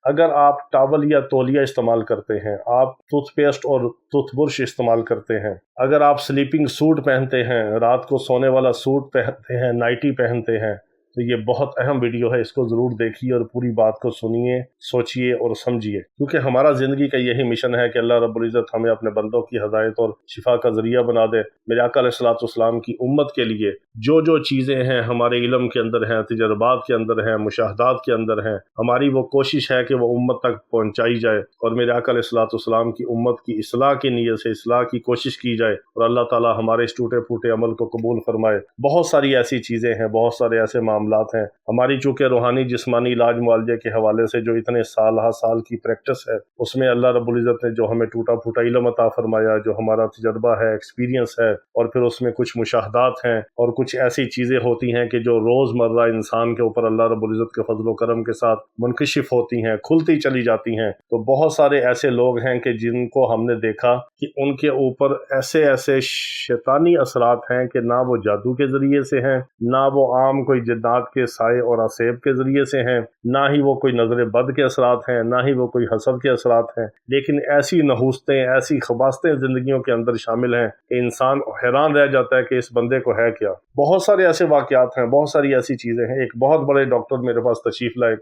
اگر آپ ٹاول یا تولیہ استعمال کرتے ہیں، آپ ٹوتھ پیسٹ اور ٹوتھ برش استعمال کرتے ہیں، اگر آپ سلیپنگ سوٹ پہنتے ہیں، رات کو سونے والا سوٹ پہنتے ہیں، نائٹی پہنتے ہیں، تو یہ بہت اہم ویڈیو ہے، اس کو ضرور دیکھیے اور پوری بات کو سنیے، سوچیے اور سمجھیے، کیونکہ ہمارا زندگی کا یہی مشن ہے کہ اللہ رب العزت ہمیں اپنے بندوں کی ہدایت اور شفا کا ذریعہ بنا دے۔ میرے آقا علیہ الصلوۃ والسلام کی امت کے لیے جو چیزیں ہیں ہمارے علم کے اندر ہیں، تجربات کے اندر ہیں، مشاہدات کے اندر ہیں، ہماری وہ کوشش ہے کہ وہ امت تک پہنچائی جائے، اور میرے آقا علیہ الصلوۃ والسلام کی امت کی اصلاح کی نیت سے اصلاح کی کوشش کی جائے، اور اللہ تعالی ہمارے اس ٹوٹے پھوٹے عمل کو قبول فرمائے۔ بہت ساری ایسی چیزیں ہیں، بہت سارے ایسے معاملات ہیں ہماری، چونکہ روحانی جسمانی علاج معالجے کے حوالے سے جو اتنے سال کی پریکٹس ہے، اس میں اللہ رب العزت نے جو ہمیں ٹوٹا پھوٹا علم عطا فرمایا، جو ہمارا تجربہ ہے، ایکسپیرینس ہے، اور پھر اس میں کچھ مشاہدات ہیں اور کچھ ایسی چیزیں ہوتی ہیں کہ جو روز مرہ انسان کے اوپر اللہ رب العزت کے فضل و کرم کے ساتھ منکشف ہوتی ہیں، کھلتی چلی جاتی ہیں۔ تو بہت سارے ایسے لوگ ہیں کہ جن کو ہم نے دیکھا کہ ان کے اوپر ایسے شیطانی اثرات ہیں کہ نہ وہ جادو کے ذریعے سے ہیں، نہ وہ عام کوئی جنات کے سائے اور اسیب کے ذریعے سے ہیں، نہ ہی وہ کوئی نظر بد کے اثرات ہیں، نہ ہی وہ کوئی حسد کے اثرات ہیں، لیکن ایسی نحوستیں، ایسی خباستیں زندگیوں کے اندر شامل ہیں کہ انسان حیران رہ جاتا ہے کہ اس بندے کو ہے کیا۔ بہت سارے ایسے واقعات ہیں، بہت ساری ایسی چیزیں ہیں۔ ایک بہت بڑے ڈاکٹر میرے پاس تشریف لائے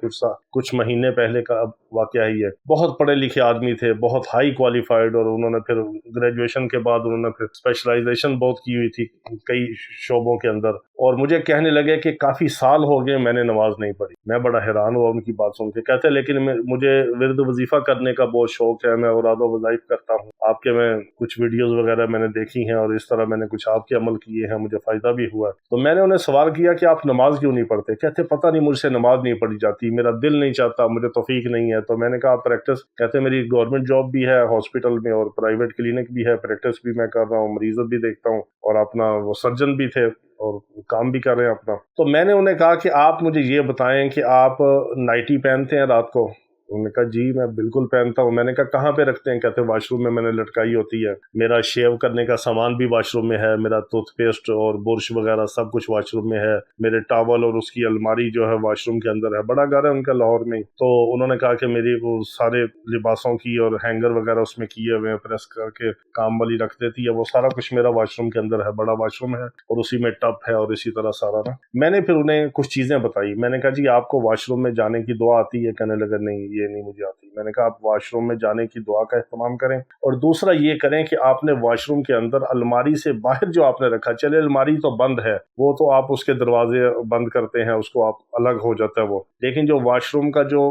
کچھ مہینے پہلے کا اب واقعہ ہی ہے، بہت پڑھے لکھے آدمی تھے، بہت ہائی کوالیفائڈ، اور انہوں نے پھر گریجویشن کے بعد انہوں نے پھر اسپیشلائزیشن بہت کی ہوئی تھی کئی شعبوں کے اندر، اور مجھے کہنے لگے کہ کافی سال ہو گئے میں نے نماز نہیں پڑھی۔ میں بڑا حیران ہوا ان کی بات سن کے، کہتے لیکن مجھے ورد وظیفہ کرنے کا بہت شوق ہے، میں اوراد و وظائف کرتا ہوں، آپ کے میں کچھ ویڈیوز وغیرہ میں نے دیکھی ہیں، اور اس طرح میں نے کچھ آپ کے عمل کیے ہیں، مجھے فائدہ بھی ہوا۔ تو میں نے انہیں سوال کیا کہ آپ نماز کیوں نہیں پڑھتے؟ کہتے پتہ نہیں مجھ سے نماز نہیں پڑھی جاتی، میرا دل نہیں چاہتا، مجھے توفیق نہیں ہے۔ تو میں نے کہا پریکٹس، کہتے میری گورنمنٹ جاب بھی ہے ہاسپٹل میں، اور پرائیویٹ کلینک بھی ہے، پریکٹس بھی میں کر رہا ہوں، مریض بھی دیکھتا ہوں، اور اپنا وہ سرجن بھی تھے اور کام بھی کر رہے ہیں اپنا۔ تو میں نے انہیں کہا کہ آپ مجھے یہ بتائیں کہ آپ نائٹی پہنتے ہیں رات کو؟ انہوں نے کہا جی میں بالکل پہنتا ہوں۔ میں نے کہا کہاں پہ رکھتے ہیں؟ کہتے واش روم میں نے لٹکائی ہوتی ہے، میرا شیو کرنے کا سامان بھی واش روم میں ہے، میرا ٹوتھ پیسٹ اور برش وغیرہ سب کچھ واش روم میں ہے، میرے ٹاول اور اس کی الماری جو ہے واش روم کے اندر ہے، بڑا گھر ہے ان کا لاہور میں۔ تو انہوں نے کہا کہ میری وہ سارے لباسوں کی اور ہینگر وغیرہ اس میں کیے ہوئے ہیں، پریس کر کے کام والی رکھ دیتی ہے، وہ سارا کچھ میرا واش روم کے اندر ہے، بڑا واش روم ہے، اور اسی میں ٹب ہے، اور اسی طرح سارا نا۔ میں نے پھر انہیں کچھ چیزیں بتائی، میں نے کہا جی آپ کو واش روم میں جانے کی دعا آتی ہے؟ کہنے لگا نہیں یہ نہیں مجھے آتی۔ میں نے کہا آپ واش روم میں جانے کی دعا کا اہتمام کریں، اور دوسرا یہ کریں کہ آپ نے واش روم کے اندر الماری سے باہر جو آپ نے رکھا، چلے الماری تو بند ہے، وہ تو آپ اس کے دروازے بند کرتے ہیں، اس کو آپ الگ ہو جاتا ہے وہ، لیکن جو واش روم کا جو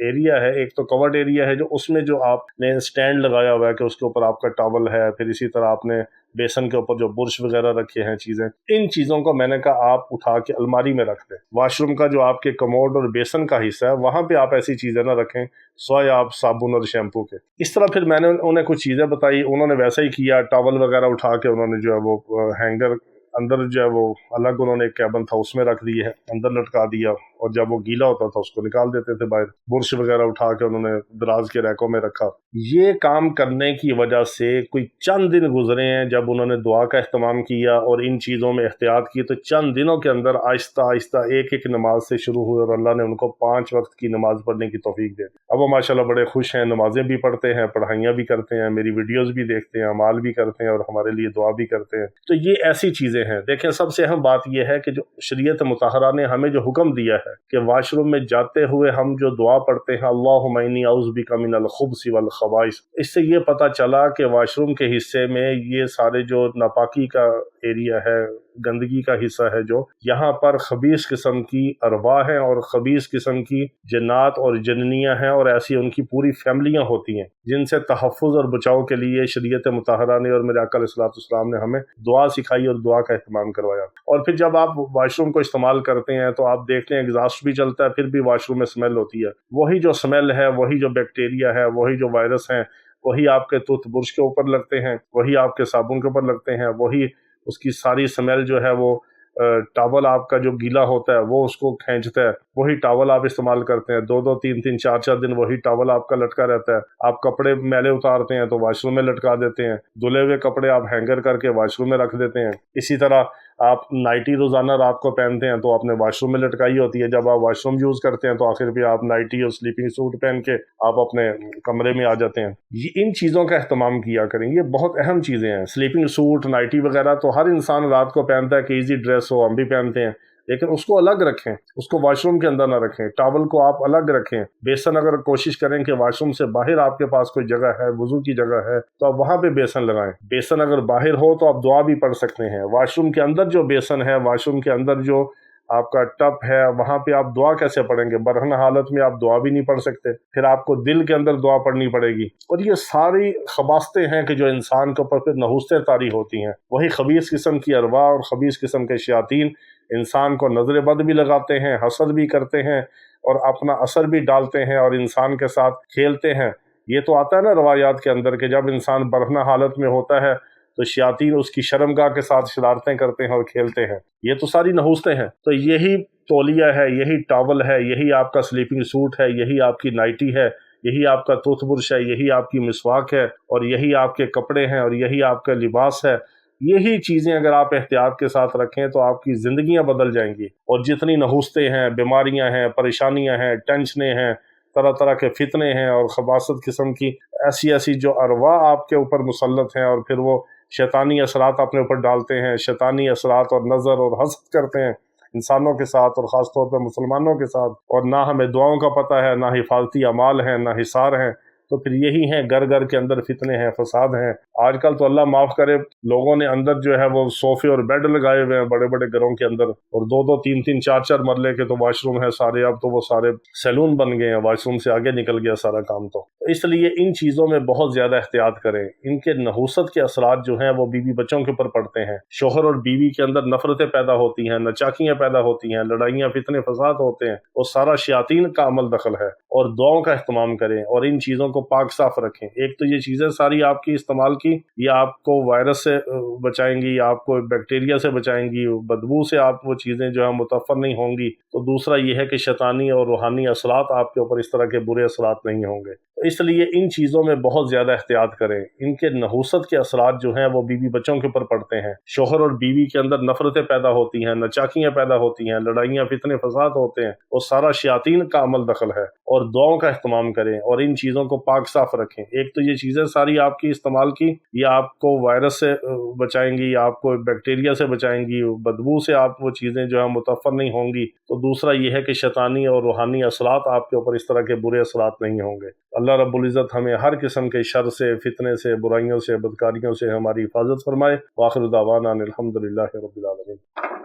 ایریا ہے، ایک تو کورڈ ایریا ہے، جو اس میں جو آپ نے سٹینڈ لگایا ہوا ہے کہ اس کے اوپر آپ کا ٹاول ہے، پھر اسی طرح آپ نے بیسن کے اوپر جو برش وغیرہ رکھے ہیں چیزیں، ان چیزوں کو میں نے کہا آپ اٹھا کے الماری میں رکھ دیں۔ واش روم کا جو آپ کے کموڈ اور بیسن کا حصہ ہے وہاں پہ آپ ایسی چیزیں نہ رکھیں سوائے آپ صابن اور شیمپو کے۔ اس طرح پھر میں نے انہیں کچھ چیزیں بتائی، انہوں نے ویسا ہی کیا، ٹاول وغیرہ اٹھا کے انہوں نے جو ہے وہ ہینگر اندر جو ہے وہ الگ انہوں نے ایک کیبن تھا اس میں رکھ دی ہے، اندر لٹکا دیا، اور جب وہ گیلا ہوتا تھا اس کو نکال دیتے تھے باہر۔ برش وغیرہ اٹھا کے انہوں نے دراز کے ریکوں میں رکھا۔ یہ کام کرنے کی وجہ سے کوئی چند دن گزرے ہیں، جب انہوں نے دعا کا اہتمام کیا اور ان چیزوں میں احتیاط کی، تو چند دنوں کے اندر آہستہ آہستہ ایک نماز سے شروع ہوئے، اور اللہ نے ان کو 5 وقت کی نماز پڑھنے کی توفیق دے دی۔ اب وہ ماشاءاللہ بڑے خوش ہیں، نمازیں بھی پڑھتے ہیں، پڑھائیاں بھی کرتے ہیں، میری ویڈیوز بھی دیکھتے ہیں، اعمال بھی کرتے ہیں، اور ہمارے لیے دعا بھی کرتے ہیں۔ تو یہ ایسی چیزیں ہیں۔ دیکھیں سب سے اہم بات یہ ہے کہ جو شریعت مطہرہ نے ہمیں جو حکم دیا ہے کہ واش روم میں جاتے ہوئے ہم جو دعا پڑھتے ہیں اللہم انی اعوذ بک من الخبث والخبائث، اس سے یہ پتہ چلا کہ واش روم کے حصے میں یہ سارے جو ناپاکی کا ایریا ہے، گندگی کا حصہ ہے، جو یہاں پر خبیث قسم کی ارواح ہیں اور خبیث قسم کی جنات اور جننیاں ہیں، اور ایسی ان کی پوری فیملیاں ہوتی ہیں، جن سے تحفظ اور بچاؤ کے لیے شریعت مطہرہ نے اور میرے آقا علیہ الصلوۃ والسلام نے ہمیں دعا سکھائی اور دعا کا اہتمام کروایا۔ اور پھر جب آپ واش روم کو استعمال کرتے ہیں تو آپ دیکھتے ہیں ایگزاسٹ بھی چلتا ہے، پھر بھی واش روم میں اسمیل ہوتی ہے، وہی جو اسمیل ہے، وہی جو بیکٹیریا ہے، وہی جو وائرس ہیں، وہی آپ کے ٹوتھ برش کے اوپر لگتے ہیں، وہی آپ کے صابن کے اوپر لگتے ہیں، وہی اس کی ساری اسمیل جو ہے وہ ٹاول آپ کا جو گیلا ہوتا ہے وہ اس کو کھینچتا ہے، وہی ٹاول آپ استعمال کرتے ہیں، 2 3 4 دن وہی ٹاول آپ کا لٹکا رہتا ہے۔ آپ کپڑے میلے اتارتے ہیں تو واش روم میں لٹکا دیتے ہیں، دھلے ہوئے کپڑے آپ ہینگر کر کے واش روم میں رکھ دیتے ہیں۔ اسی طرح آپ نائٹی روزانہ رات کو پہنتے ہیں تو آپ نے واش روم میں لٹکائی ہوتی ہے، جب آپ واش روم یوز کرتے ہیں تو آخر پہ آپ نائٹی اور سلیپنگ سوٹ پہن کے آپ اپنے کمرے میں آ جاتے ہیں۔ ان چیزوں کا اہتمام کیا کریں، یہ بہت اہم چیزیں ہیں۔ سلیپنگ سوٹ، نائٹی وغیرہ تو ہر انسان رات کو پہنتا ہے کہ ایزی ڈریس ہو، ہم بھی پہنتے ہیں، لیکن اس کو الگ رکھیں، اس کو واش روم کے اندر نہ رکھیں، ٹاول کو آپ الگ رکھیں۔ بیسن اگر کوشش کریں کہ واش روم سے باہر آپ کے پاس کوئی جگہ ہے، وضو کی جگہ ہے، تو آپ وہاں پہ بیسن لگائیں۔ بیسن اگر باہر ہو تو آپ دعا بھی پڑھ سکتے ہیں۔ واش روم کے اندر جو بیسن ہے، واش روم کے اندر جو آپ کا ٹب ہے، وہاں پہ آپ دعا کیسے پڑھیں گے؟ برہنہ حالت میں آپ دعا بھی نہیں پڑھ سکتے، پھر آپ کو دل کے اندر دعا پڑھنی پڑے گی۔ اور یہ ساری خباستیں ہیں کہ جو انسان کے اوپر پھر نحوستیں طاری ہوتی ہیں۔ وہی خبیث قسم کی ارواح اور خبیث قسم کے شیاطین انسان کو نظر بد بھی لگاتے ہیں، حسد بھی کرتے ہیں، اور اپنا اثر بھی ڈالتے ہیں اور انسان کے ساتھ کھیلتے ہیں۔ یہ تو آتا ہے نا روایات کے اندر کہ جب انسان برہنہ حالت میں ہوتا ہے تو شیاطین اس کی شرمگاہ کے ساتھ شرارتیں کرتے ہیں اور کھیلتے ہیں۔ یہ تو ساری نحوستیں ہیں۔ تو یہی تولیہ ہے، یہی ٹاول ہے، یہی آپ کا سلیپنگ سوٹ ہے، یہی آپ کی نائٹی ہے، یہی آپ کا ٹوتھ برش ہے، یہی آپ کی مسواک ہے، اور یہی آپ کے کپڑے ہیں، اور یہی آپ کا لباس ہے۔ یہی چیزیں اگر آپ احتیاط کے ساتھ رکھیں تو آپ کی زندگیاں بدل جائیں گی۔ اور جتنی نحوستیں ہیں، بیماریاں ہیں، پریشانیاں ہیں، ٹینشنیں ہیں، طرح طرح کے فتنے ہیں اور خباثت قسم کی ایسی جو ارواح آپ کے اوپر مسلط ہیں، اور پھر وہ شیطانی اثرات اپنے اوپر ڈالتے ہیں، شیطانی اثرات اور نظر اور حسد کرتے ہیں انسانوں کے ساتھ، اور خاص طور پہ مسلمانوں کے ساتھ، اور نہ ہمیں دعاؤں کا پتہ ہے، نہ حفاظتی اعمال ہیں، نہ حصار ہیں، تو پھر یہی ہیں گھر گھر کے اندر فتنے ہیں، فساد ہیں۔ آج کل تو اللہ معاف کرے، لوگوں نے اندر جو ہے وہ صوفے اور بیڈ لگائے ہوئے ہیں بڑے بڑے گھروں کے اندر، اور دو دو تین تین چار چار مرلے کے تو واش روم ہے سارے، اب تو وہ سارے سیلون بن گئے ہیں، واش روم سے آگے نکل گیا سارا کام۔ تو اس لیے ان چیزوں میں بہت زیادہ احتیاط کریں۔ ان کے نحوست کے اثرات جو ہیں وہ بیوی بچوں کے اوپر پڑتے ہیں۔ شوہر اور بیوی کے اندر نفرتیں پیدا ہوتی ہیں، نچاکیاں پیدا ہوتی ہیں، لڑائیاں، فتنے، فساد ہوتے ہیں، وہ سارا شیاطین کا عمل دخل ہے۔ اور دعاؤں کا اہتمام کریں اور ان چیزوں کو پاک صاف رکھیں۔ ایک تو یہ چیزیں ساری آپ کی استعمال کی، یہ آپ کو وائرس سے بچائیں گی، آپ کو بیکٹیریا سے بچائیں گی، بدبو سے آپ وہ چیزیں جو ہے متفر نہیں ہوں گی۔ تو دوسرا یہ ہے کہ شیطانی اور روحانی اثرات آپ کے اوپر اس طرح کے برے اثرات نہیں ہوں گے۔ اس لیے ان چیزوں میں بہت زیادہ احتیاط کریں۔ ان کے نحوست کے اثرات جو ہیں وہ بیوی بچوں کے اوپر پڑتے ہیں۔ شوہر اور بیوی کے اندر نفرتیں پیدا ہوتی ہیں، نچاکیاں پیدا ہوتی ہیں، لڑائیاں، فتنے، فساد ہوتے ہیں، وہ سارا شیاطین کا عمل دخل ہے۔ اور دعاؤں کا اہتمام کریں اور ان چیزوں کو پاک صاف رکھیں۔ ایک تو یہ چیزیں ساری آپ کی استعمال کی، یہ آپ کو وائرس سے بچائیں گی، آپ کو بیکٹیریا سے بچائیں گی، بدبو سے آپ وہ چیزیں جو ہے متفر نہیں ہوں گی۔ تو دوسرا یہ ہے کہ شیطانی اور روحانی اثرات آپ کے اوپر اس طرح کے برے اثرات نہیں ہوں گے۔ اللہ رب العزت ہمیں ہر قسم کے شر سے، فتنے سے، برائیوں سے، بدکاریوں سے ہماری حفاظت فرمائے۔ وآخر دعوانا ان الحمد للہ رب العالمین۔